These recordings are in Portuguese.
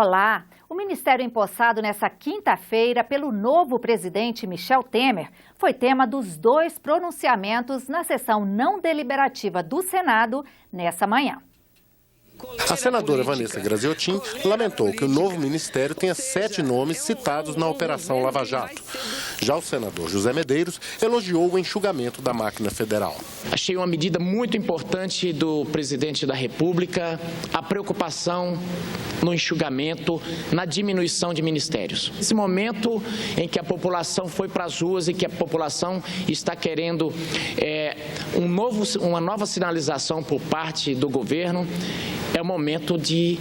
Olá! O ministério empossado nesta quinta-feira pelo novo presidente Michel Temer foi tema dos dois pronunciamentos na sessão não deliberativa do Senado nessa manhã. A senadora Vanessa Graziotin lamentou que o novo ministério tenha 7 nomes citados na Operação Lava Jato. Já o senador José Medeiros elogiou o enxugamento da máquina federal. Achei uma medida muito importante do presidente da República, a preocupação no enxugamento, na diminuição de ministérios. Esse momento em que a população foi para as ruas e que a população está querendo uma nova sinalização por parte do governo, é o momento de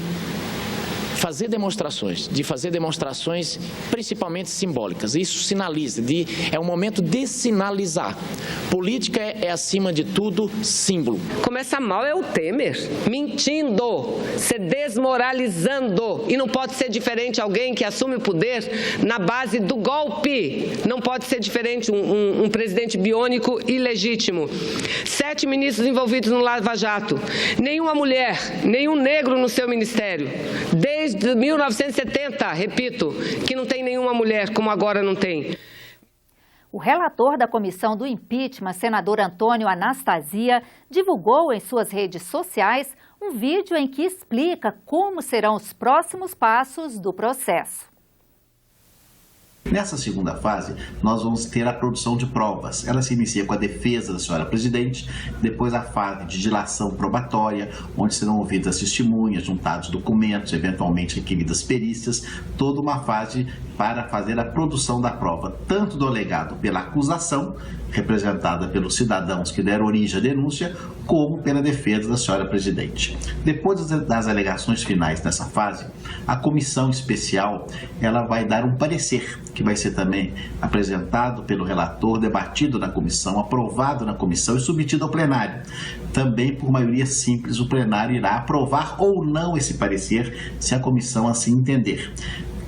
fazer demonstrações principalmente simbólicas. Isso sinaliza, é um momento de sinalizar. Política é, acima de tudo, símbolo. Começa mal é o Temer, mentindo, se desmoralizando. E não pode ser diferente alguém que assume o poder na base do golpe. Não pode ser diferente um presidente biônico ilegítimo. 7 ministros envolvidos no Lava Jato. Nenhuma mulher, nenhum negro no seu ministério. Desde 1970, repito, que não tem nenhuma mulher, como agora não tem. O relator da comissão do impeachment, senador Antônio Anastasia, divulgou em suas redes sociais um vídeo em que explica como serão os próximos passos do processo. Nessa segunda fase, nós vamos ter a produção de provas. Ela se inicia com a defesa da senhora presidente, depois a fase de dilação probatória, onde serão ouvidas testemunhas, juntados documentos, eventualmente requeridas perícias, toda uma fase para fazer a produção da prova, tanto do alegado pela acusação, representada pelos cidadãos que deram origem à denúncia, como pela defesa da senhora presidente. Depois das alegações finais nessa fase, a comissão especial ela vai dar um parecer, que vai ser também apresentado pelo relator, debatido na comissão, aprovado na comissão e submetido ao plenário. Também, por maioria simples, o plenário irá aprovar ou não esse parecer, se a comissão assim entender.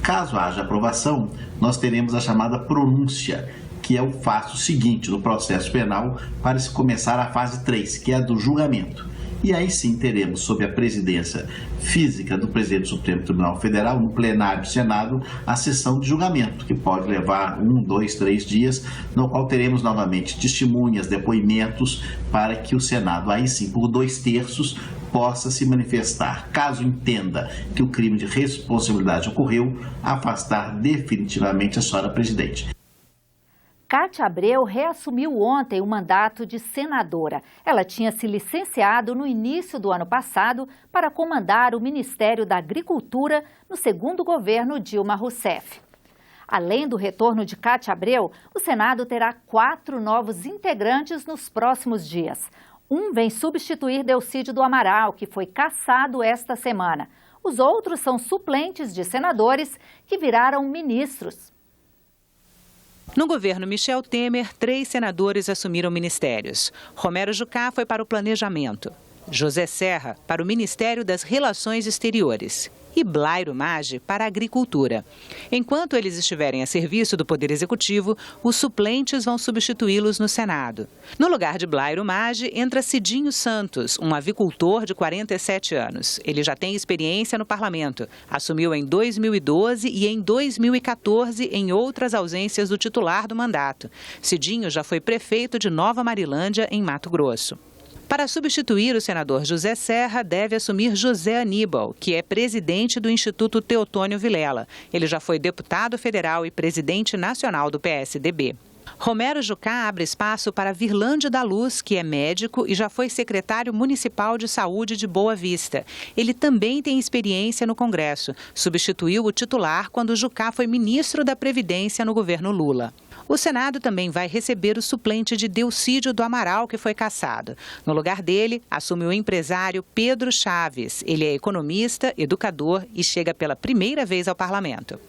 Caso haja aprovação, nós teremos a chamada pronúncia, que é o passo seguinte no processo penal para se começar a fase 3, que é a do julgamento. E aí sim teremos, sob a presidência física do presidente do Supremo Tribunal Federal, no plenário do Senado, a sessão de julgamento, que pode levar 1, 2, 3 dias, no qual teremos novamente testemunhas, depoimentos, para que o Senado, aí sim, por 2/3, possa se manifestar. Caso entenda que o crime de responsabilidade ocorreu, afastar definitivamente a senhora presidente. Cátia Abreu reassumiu ontem o mandato de senadora. Ela tinha se licenciado no início do ano passado para comandar o Ministério da Agricultura no segundo governo Dilma Rousseff. Além do retorno de Cátia Abreu, o Senado terá 4 novos integrantes nos próximos dias. Um vem substituir Delcídio do Amaral, que foi cassado esta semana. Os outros são suplentes de senadores que viraram ministros. No governo Michel Temer, 3 senadores assumiram ministérios. Romero Jucá foi para o Planejamento, José Serra para o Ministério das Relações Exteriores e Blairo Maggi para a Agricultura. Enquanto eles estiverem a serviço do Poder Executivo, os suplentes vão substituí-los no Senado. No lugar de Blairo Maggi entra Cidinho Santos, um avicultor de 47 anos. Ele já tem experiência no parlamento. Assumiu em 2012 e em 2014 em outras ausências do titular do mandato. Cidinho já foi prefeito de Nova Marilândia, em Mato Grosso. Para substituir o senador José Serra, deve assumir José Aníbal, que é presidente do Instituto Teotônio Vilela. Ele já foi deputado federal e presidente nacional do PSDB. Romero Jucá abre espaço para Virlândio da Luz, que é médico e já foi secretário municipal de saúde de Boa Vista. Ele também tem experiência no Congresso. Substituiu o titular quando Jucá foi ministro da Previdência no governo Lula. O Senado também vai receber o suplente de Delcídio do Amaral, que foi cassado. No lugar dele, assume o empresário Pedro Chaves. Ele é economista, educador e chega pela primeira vez ao parlamento.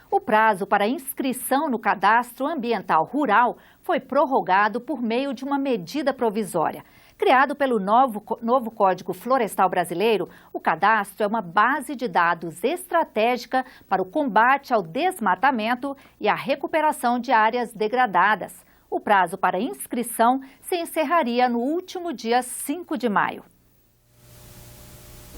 O prazo para inscrição no Cadastro Ambiental Rural foi prorrogado por meio de uma medida provisória. Criado pelo novo Código Florestal Brasileiro, o cadastro é uma base de dados estratégica para o combate ao desmatamento e a recuperação de áreas degradadas. O prazo para inscrição se encerraria no último dia 5 de maio.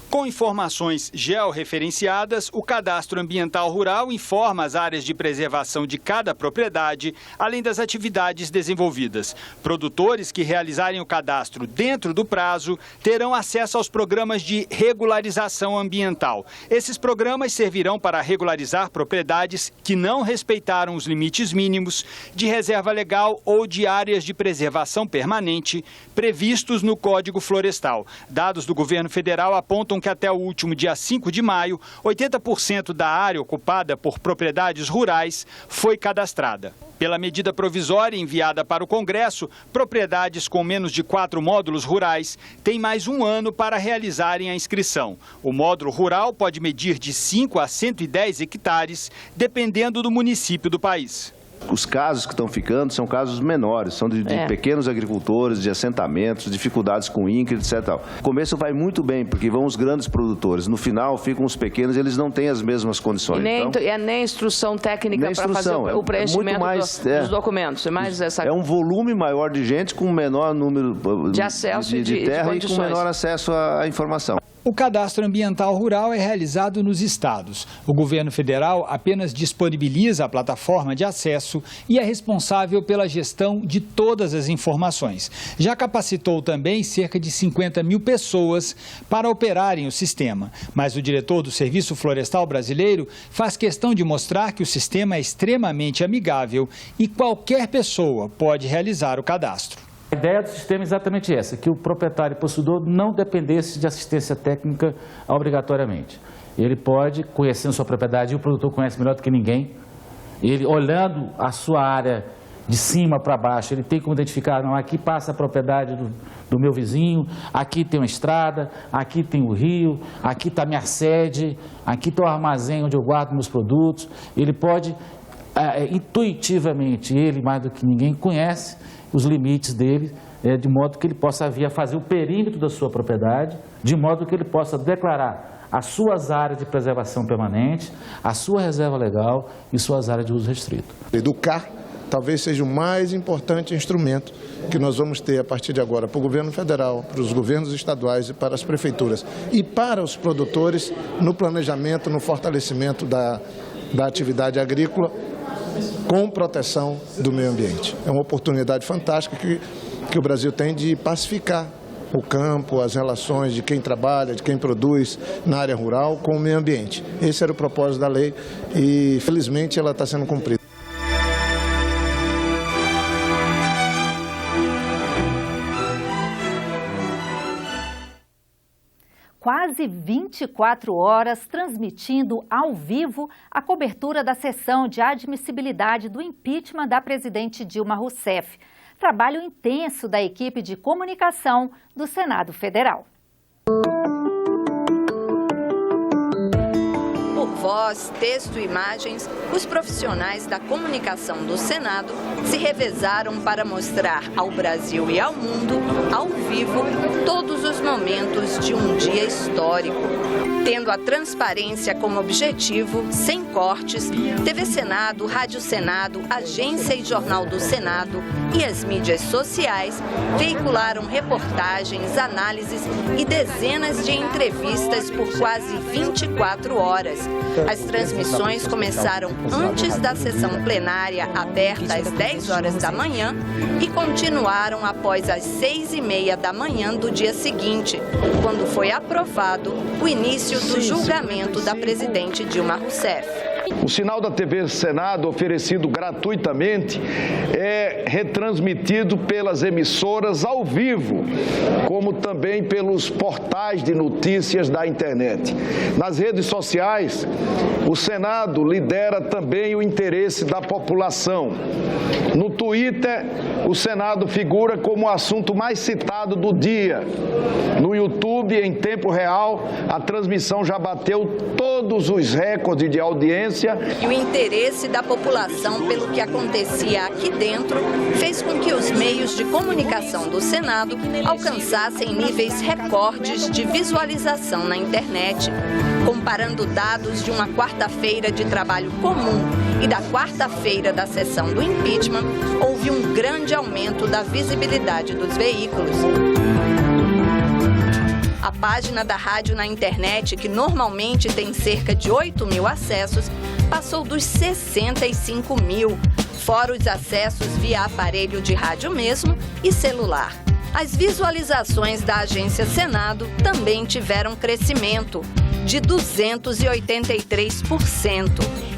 Com informações georreferenciadas, o Cadastro Ambiental Rural informa as áreas de preservação de cada propriedade, além das atividades desenvolvidas. Produtores que realizarem o cadastro dentro do prazo terão acesso aos programas de regularização ambiental. Esses programas servirão para regularizar propriedades que não respeitaram os limites mínimos de reserva legal ou de áreas de preservação permanente previstos no Código Florestal. Dados do governo federal apontam que até o último dia 5 de maio, 80% da área ocupada por propriedades rurais foi cadastrada. Pela medida provisória enviada para o Congresso, propriedades com menos de 4 módulos rurais têm mais um ano para realizarem a inscrição. O módulo rural pode medir de 5 a 110 hectares, dependendo do município do país. Os casos que estão ficando são casos menores, são de pequenos agricultores, de assentamentos, dificuldades com INCRA, etc. O começo vai muito bem, porque vão os grandes produtores. No final, ficam os pequenos, eles não têm as mesmas condições. E nem instrução técnica para fazer o preenchimento dos documentos. É um volume maior de gente com menor número de acesso de terra e com menor acesso à informação. O Cadastro Ambiental Rural é realizado nos estados. O governo federal apenas disponibiliza a plataforma de acesso e é responsável pela gestão de todas as informações. Já capacitou também cerca de 50 mil pessoas para operarem o sistema. Mas o diretor do Serviço Florestal Brasileiro faz questão de mostrar que o sistema é extremamente amigável e qualquer pessoa pode realizar o cadastro. A ideia do sistema é exatamente essa, que o proprietário e possuidor não dependesse de assistência técnica obrigatoriamente. Ele pode, conhecendo sua propriedade, e o produtor conhece melhor do que ninguém, ele olhando a sua área de cima para baixo, ele tem como identificar, não, aqui passa a propriedade do meu vizinho, aqui tem uma estrada, aqui tem o rio, aqui está a minha sede, aqui está o armazém onde eu guardo meus produtos. Ele pode, intuitivamente, ele mais do que ninguém conhece os limites dele, de modo que ele possa vir a fazer o perímetro da sua propriedade, de modo que ele possa declarar as suas áreas de preservação permanente, a sua reserva legal e suas áreas de uso restrito. Educar talvez seja o mais importante instrumento que nós vamos ter a partir de agora para o governo federal, para os governos estaduais e para as prefeituras e para os produtores no planejamento, no fortalecimento da atividade agrícola, com proteção do meio ambiente. É uma oportunidade fantástica que o Brasil tem de pacificar o campo, as relações de quem trabalha, de quem produz na área rural com o meio ambiente. Esse era o propósito da lei e, felizmente, ela está sendo cumprida. Quase 24 horas transmitindo ao vivo a cobertura da sessão de admissibilidade do impeachment da presidente Dilma Rousseff. Trabalho intenso da equipe de comunicação do Senado Federal. Por voz, texto e imagens, os profissionais da comunicação do Senado se revezaram para mostrar ao Brasil e ao mundo, ao vivo, todos os momentos de um dia histórico. Tendo a transparência como objetivo, sem cortes, TV Senado, Rádio Senado, Agência e Jornal do Senado e as mídias sociais veicularam reportagens, análises e dezenas de entrevistas por quase 24 horas. As transmissões começaram antes da sessão plenária, aberta às 10 horas da manhã, e continuaram após as 6h30 da manhã do dia seguinte, quando foi aprovado o início do julgamento da presidente Dilma Rousseff. O sinal da TV Senado, oferecido gratuitamente, é retransmitido pelas emissoras ao vivo, como também pelos portais de notícias da internet. Nas redes sociais, o Senado lidera também o interesse da população. No Twitter, o Senado figura como o assunto mais citado do dia. No YouTube, em tempo real, a transmissão já bateu todos os recordes de audiência. E o interesse da população pelo que acontecia aqui dentro fez com que os meios de comunicação do Senado alcançassem níveis recordes de visualização na internet. Comparando dados de uma quarta-feira de trabalho comum e da quarta-feira da sessão do impeachment, houve um grande aumento da visibilidade dos veículos. A página da rádio na internet, que normalmente tem cerca de 8 mil acessos, passou dos 65 mil, fora os acessos via aparelho de rádio mesmo e celular. As visualizações da Agência Senado também tiveram crescimento de 283%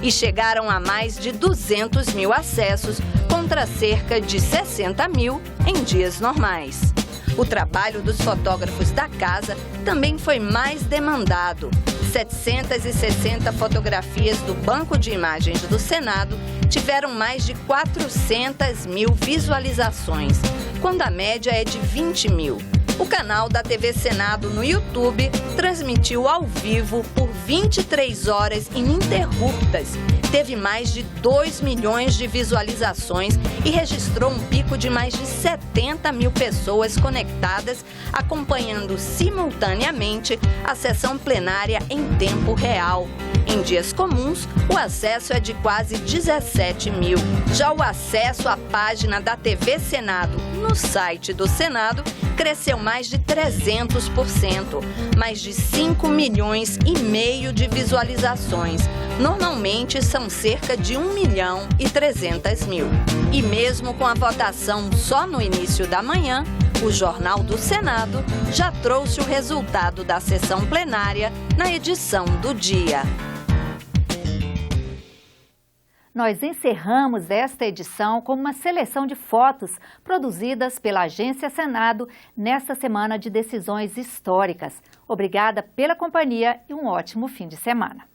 e chegaram a mais de 200 mil acessos contra cerca de 60 mil em dias normais. O trabalho dos fotógrafos da casa também foi mais demandado. 760 fotografias do banco de imagens do Senado tiveram mais de 400 mil visualizações, quando a média é de 20 mil. O canal da TV Senado no YouTube transmitiu ao vivo por 23 horas ininterruptas. Teve mais de 2 milhões de visualizações e registrou um pico de mais de 70 mil pessoas conectadas, acompanhando simultaneamente a sessão plenária em tempo real. Em dias comuns, o acesso é de quase 17 mil. Já o acesso à página da TV Senado no site do Senado cresceu mais de 300%, mais de 5 milhões e meio de visualizações. Normalmente são cerca de 1.300.000. E mesmo com a votação só no início da manhã, o Jornal do Senado já trouxe o resultado da sessão plenária na edição do dia. Nós encerramos esta edição com uma seleção de fotos produzidas pela Agência Senado nesta semana de decisões históricas. Obrigada pela companhia e um ótimo fim de semana.